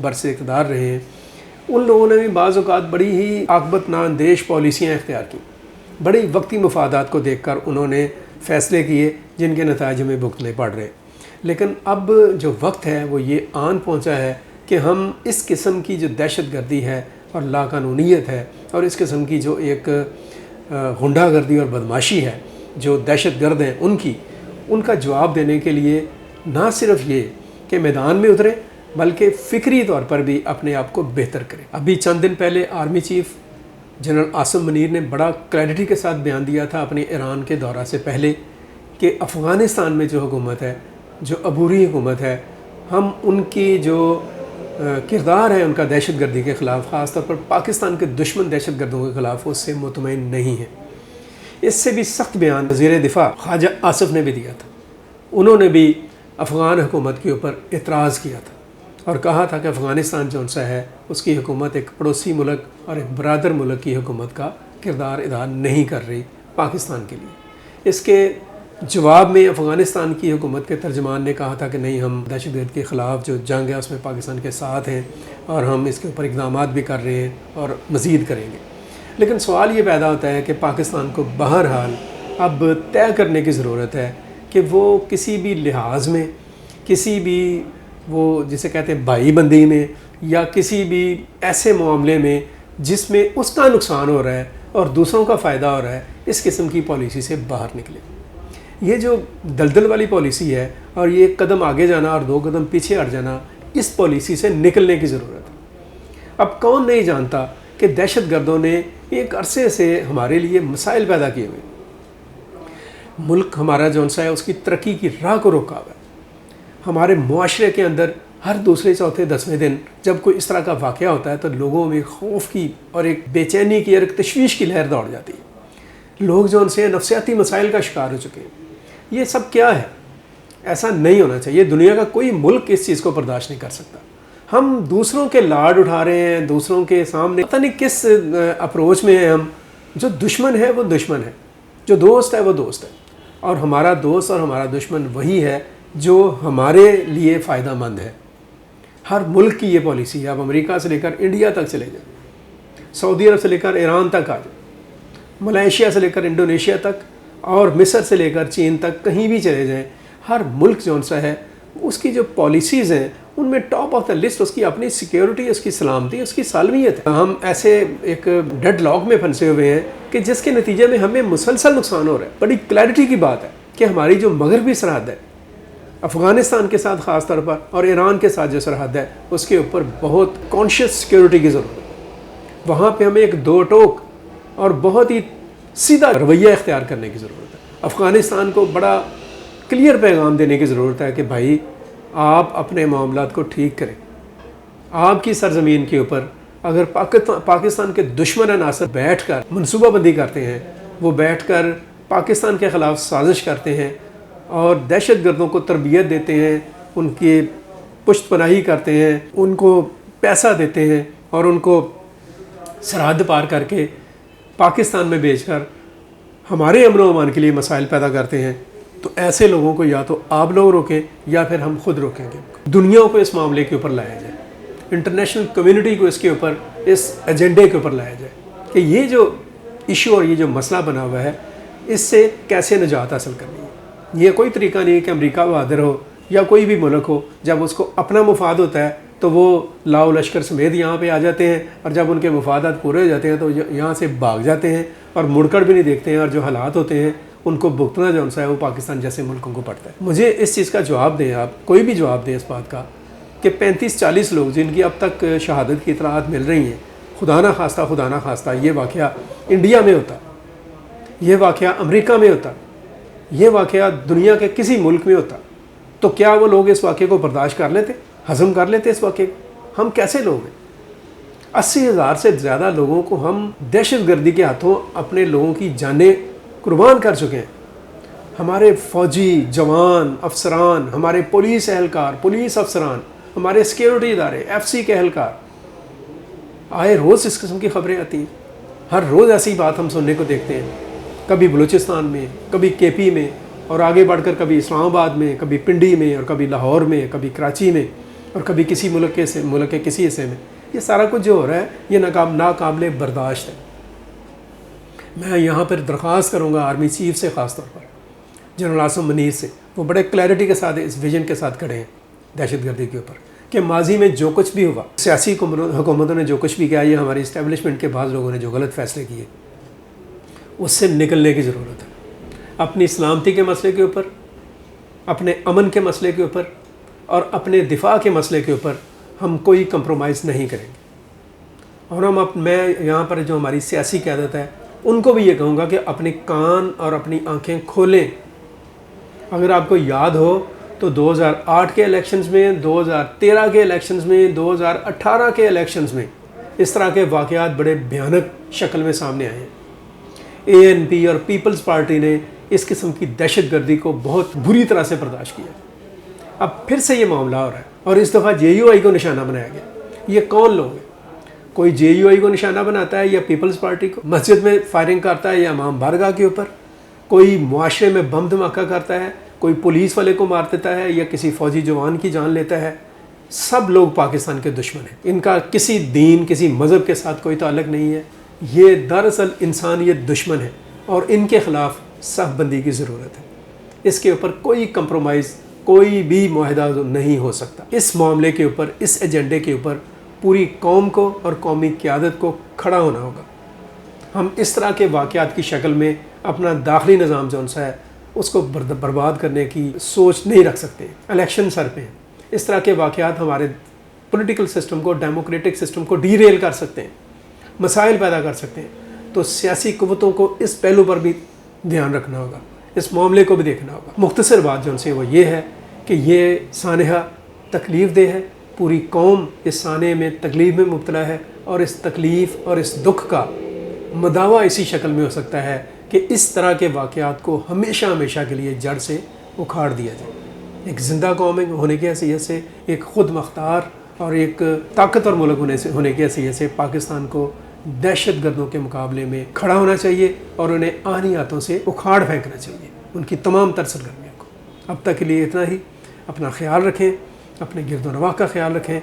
برس اقتدار رہے ہیں، ان لوگوں نے بھی بعض اوقات بڑی ہی عاقبت ناندیش پالیسیاں اختیار کی، بڑی وقتی مفادات کو دیکھ کر انہوں نے فیصلے کیے جن کے نتائج ہمیں بھگتنے پڑ رہے ہیں۔ لیکن اب جو وقت ہے وہ یہ آن پہنچا ہے کہ ہم اس قسم کی جو دہشت گردی ہے اور لاقانونیت ہے، اور اس قسم کی جو ایک غنڈہ گردی اور بدماشی ہے جو دہشت گرد ہیں ان کا جواب دینے کے لیے نہ صرف یہ کہ میدان میں اترے، بلکہ فکری طور پر بھی اپنے آپ کو بہتر کرے۔ ابھی چند دن پہلے army chief general Asim Munir نے بڑا کلیئرٹی کے ساتھ بیان دیا تھا اپنے ایران کے دورہ سے پہلے کہ افغانستان میں جو حکومت ہے، جو عبوری حکومت ہے، ہم ان کی جو کردار ہے ان کا دہشت گردی کے خلاف، خاص طور پر پاکستان کے دشمن دہشت گردوں کے خلاف، اس سے مطمئن نہیں ہے۔ اس سے بھی سخت بیان وزیر دفاع خواجہ آصف نے بھی دیا تھا۔ انہوں نے بھی افغان حکومت کے اوپر اعتراض کیا تھا اور کہا تھا کہ افغانستان جو سا ہے اس کی حکومت ایک پڑوسی ملک اور ایک برادر ملک کی حکومت کا کردار ادا نہیں کر رہی پاکستان کے لیے۔ اس کے جواب میں افغانستان کی حکومت کے ترجمان نے کہا تھا کہ نہیں، ہم دہشت گرد کے خلاف جو جنگ ہے اس میں پاکستان کے ساتھ ہیں اور ہم اس کے اوپر اقدامات بھی کر رہے ہیں اور مزید کریں گے۔ لیکن سوال یہ پیدا ہوتا ہے کہ پاکستان کو بہرحال اب طے کرنے کی ضرورت ہے کہ وہ کسی بھی لحاظ میں، کسی بھی وہ جسے کہتے ہیں بھائی بندی میں، یا کسی بھی ایسے معاملے میں جس میں اس کا نقصان ہو رہا ہے اور دوسروں کا فائدہ ہو رہا ہے، اس قسم کی پالیسی سے باہر نکلے۔ یہ جو دلدل والی پالیسی ہے اور یہ ایک قدم آگے جانا اور 2 قدم پیچھے ہٹ جانا، اس پالیسی سے نکلنے کی ضرورت ہے۔ اب کون نہیں جانتا کہ دہشت گردوں نے ایک عرصے سے ہمارے لیے مسائل پیدا کیے ہوئے، ملک ہمارا جو سا ہے اس کی ترقی کی راہ کو روکا ہوا ہے۔ ہمارے معاشرے کے اندر ہر دوسرے چوتھے 10ویں دن جب کوئی اس طرح کا واقعہ ہوتا ہے تو لوگوں میں خوف کی اور ایک بے چینی کی اور ایک تشویش کی لہر دوڑ جاتی ہے۔ لوگ جو سے نفسیاتی مسائل کا شکار ہو چکے ہیں۔ یہ سب کیا ہے؟ ایسا نہیں ہونا چاہیے۔ دنیا کا کوئی ملک اس چیز کو برداشت نہیں کر سکتا۔ ہم دوسروں کے لاڈ اٹھا رہے ہیں، دوسروں کے سامنے پتہ نہیں کس اپروچ میں ہیں ہم۔ جو دشمن ہے وہ دشمن ہے، جو دوست ہے وہ دوست ہے، اور ہمارا دوست اور ہمارا دشمن وہی ہے جو ہمارے لیے فائدہ مند ہے۔ ہر ملک کی یہ پالیسی ہے۔ اب امریکہ سے لے کر انڈیا تک چلے جائیں، سعودی عرب سے لے کر ایران تک آ جائیں، ملائیشیا سے لے کر انڈونیشیا تک، اور مصر سے لے کر چین تک، کہیں بھی چلے جائیں، ہر ملک جو سا ہے اس کی جو پالیسیز ہیں ان میں ٹاپ آف دا لسٹ اس کی اپنی سیکیورٹی، اس کی سلامتی، اس کی سالمیت ہے۔ ہم ایسے ایک ڈیڈ لاک میں پھنسے ہوئے ہیں کہ جس کے نتیجے میں ہمیں مسلسل نقصان ہو رہا ہے۔ بڑی کلیئرٹی کی بات ہے کہ ہماری جو مغربی سرحد ہے افغانستان کے ساتھ خاص طور پر، اور ایران کے ساتھ جو سرحد ہے، اس کے اوپر بہت کانشیس سیکیورٹی کی ضرورت ہے۔ وہاں پہ ہمیں ایک دو ٹوک اور بہت ہی سیدھا رویہ اختیار کرنے کی ضرورت ہے۔ افغانستان کو بڑا کلیئر پیغام دینے کی ضرورت ہے کہ بھائی آپ اپنے معاملات کو ٹھیک کریں۔ آپ کی سرزمین کے اوپر اگر پاکستان کے دشمن عناصر بیٹھ کر منصوبہ بندی کرتے ہیں، وہ بیٹھ کر پاکستان کے خلاف سازش کرتے ہیں اور دہشت گردوں کو تربیت دیتے ہیں، ان کی پشت پناہی کرتے ہیں، ان کو پیسہ دیتے ہیں اور ان کو سرحد پار کر کے پاکستان میں بھیج کر ہمارے امن و امان کے لیے مسائل پیدا کرتے ہیں، تو ایسے لوگوں کو یا تو آپ لوگ روکیں یا پھر ہم خود روکیں گے۔ دنیا کو اس معاملے کے اوپر لایا جائے، انٹرنیشنل کمیونٹی کو اس کے اوپر، اس ایجنڈے کے اوپر لایا جائے کہ یہ جو ایشو اور یہ جو مسئلہ بنا ہوا ہے اس سے کیسے نجات حاصل کرنی ہے۔ یہ کوئی طریقہ نہیں ہے کہ امریکہ بہادر ہو یا کوئی بھی ملک ہو، جب اس کو اپنا مفاد ہوتا ہے تو وہ لاؤ لشکر سمیت یہاں پہ آ جاتے ہیں، اور جب ان کے مفادات پورے ہو جاتے ہیں تو یہاں سے بھاگ جاتے ہیں اور مڑ کر بھی نہیں دیکھتے ہیں، اور جو حالات ہوتے ہیں ان کو بھگتنا جو ہے وہ پاکستان جیسے ملکوں کو پڑتا ہے۔ مجھے اس چیز کا جواب دیں، آپ کوئی بھی جواب دیں اس بات کا کہ 35-40 لوگ جن کی اب تک شہادت کی اطلاعات مل رہی ہیں، خدا نہ خواستہ یہ واقعہ انڈیا میں ہوتا، یہ واقعہ امریکہ میں ہوتا، یہ واقعہ دنیا کے کسی ملک میں ہوتا، تو کیا وہ لوگ اس واقعے کو برداشت کر لیتے، ہضم کر لیتے اس واقعے کو؟ ہم کیسے لوگ ہیں؟ 80,000 سے زیادہ لوگوں کو ہم دہشت گردی کے ہاتھوں اپنے لوگوں کی جانیں قربان کر چکے ہیں۔ ہمارے فوجی جوان افسران، ہمارے پولیس اہلکار، پولیس افسران، ہمارے سیکیورٹی ادارے، FCC کے اہلکار، آئے روز اس قسم کی خبریں آتی ہیں۔ ہر روز ایسی بات ہم سننے کو دیکھتے ہیں، کبھی بلوچستان میں، کبھی KP میں، اور آگے بڑھ کر کبھی اسلام آباد میں، کبھی پنڈی میں، اور کبھی لاہور میں، کبھی کراچی میں، اور کبھی کسی ملک کے کسی حصے میں، یہ سارا کچھ جو ہو رہا ہے یہ ناقابل برداشت ہے۔ میں یہاں پر درخواست کروں گا آرمی چیف سے، خاص طور پر جنرل عاصم منیر سے، وہ بڑے کلیئرٹی کے ساتھ اس ویژن کے ساتھ کھڑے ہیں دہشت گردی کے اوپر، کہ ماضی میں جو کچھ بھی ہوا، سیاسی حکومتوں نے جو کچھ بھی کیا، یہ ہماری اسٹیبلشمنٹ کے بعض لوگوں نے جو غلط فیصلے کیے، اس سے نکلنے کی ضرورت ہے۔ اپنی سلامتی کے مسئلے کے اوپر، اپنے امن کے مسئلے کے اوپر، اور اپنے دفاع کے مسئلے کے اوپر ہم کوئی کمپرومائز نہیں کریں گے۔ اور میں یہاں پر جو ہماری سیاسی قیادت ہے ان کو بھی یہ کہوں گا کہ اپنے کان اور اپنی آنکھیں کھولیں۔ اگر آپ کو یاد ہو تو 2008 کے الیکشنز میں، 2013 کے الیکشنز میں، 2018 کے الیکشنز میں اس طرح کے واقعات بڑے بھیانک شکل میں سامنے آئے ہیں۔ ANP اور پیپلز پارٹی نے اس قسم کی دہشت گردی کو بہت بری طرح سے برداشت کیا۔ اب پھر سے یہ معاملہ ہو رہا ہے، اور اس دفعہ JUI کو نشانہ بنایا گیا۔ یہ کون لوگ ہیں؟ کوئی JUI کو نشانہ بناتا ہے یا پیپلز پارٹی کو، مسجد میں فائرنگ کرتا ہے یا امام بارگاہ کے اوپر، کوئی معاشرے میں بم دھماکہ کرتا ہے، کوئی پولیس والے کو مار دیتا ہے یا کسی فوجی جوان کی جان لیتا ہے۔ سب لوگ پاکستان کے دشمن ہیں، ان کا کسی دین، کسی مذہب کے ساتھ کوئی تعلق نہیں ہے۔ یہ دراصل انسانیت دشمن ہے، اور ان کے خلاف صف بندی کی ضرورت ہے۔ اس کے اوپر کوئی کمپرومائز، کوئی بھی معاہدہ نہیں ہو سکتا۔ اس معاملے کے اوپر، اس ایجنڈے کے اوپر پوری قوم کو اور قومی قیادت کو کھڑا ہونا ہوگا۔ ہم اس طرح کے واقعات کی شکل میں اپنا داخلی نظام جو ہے اس کو برباد کرنے کی سوچ نہیں رکھ سکتے۔ الیکشن سر پہ ہیں، اس طرح کے واقعات ہمارے پولیٹیکل سسٹم کو، ڈیموکریٹک سسٹم کو ڈی ریل کر سکتے ہیں، مسائل پیدا کر سکتے ہیں۔ تو سیاسی قوتوں کو اس پہلو پر بھی دھیان رکھنا ہوگا، اس معاملے کو بھی دیکھنا ہوگا۔ مختصر بات جو ان سے وہ یہ ہے کہ یہ سانحہ تکلیف دہ ہے، پوری قوم اس سانحے میں تکلیف میں مبتلا ہے، اور اس تکلیف اور اس دکھ کا مداوع اسی شکل میں ہو سکتا ہے کہ اس طرح کے واقعات کو ہمیشہ ہمیشہ کے لیے جڑ سے اکھاڑ دیا جائے۔ ایک زندہ قوم ہونے کی حیثیت سے، ایک خود مختار اور ایک طاقتور ملک ہونے کی حیثیت سے پاکستان کو دہشت گردوں کے مقابلے میں کھڑا ہونا چاہیے، اور انہیں آہنی ہاتھوں سے اکھاڑ پھینکنا چاہیے ان کی تمام تر سرگرمیوں کو۔ اب تک کے لیے اتنا ہی۔ اپنا خیال رکھیں، اپنے گرد و نواح کا خیال رکھیں،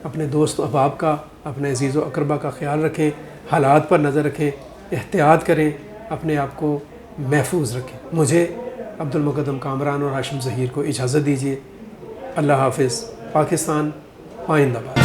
اپنے دوست و احباب کا، اپنے عزیز و اقربا کا خیال رکھیں، حالات پر نظر رکھیں، احتیاط کریں، اپنے آپ کو محفوظ رکھیں۔ مجھے عبدالمقدم کامران اور ہاشم ظہیر کو اجازت دیجیے۔ اللہ حافظ۔ پاکستان آئندہ باد۔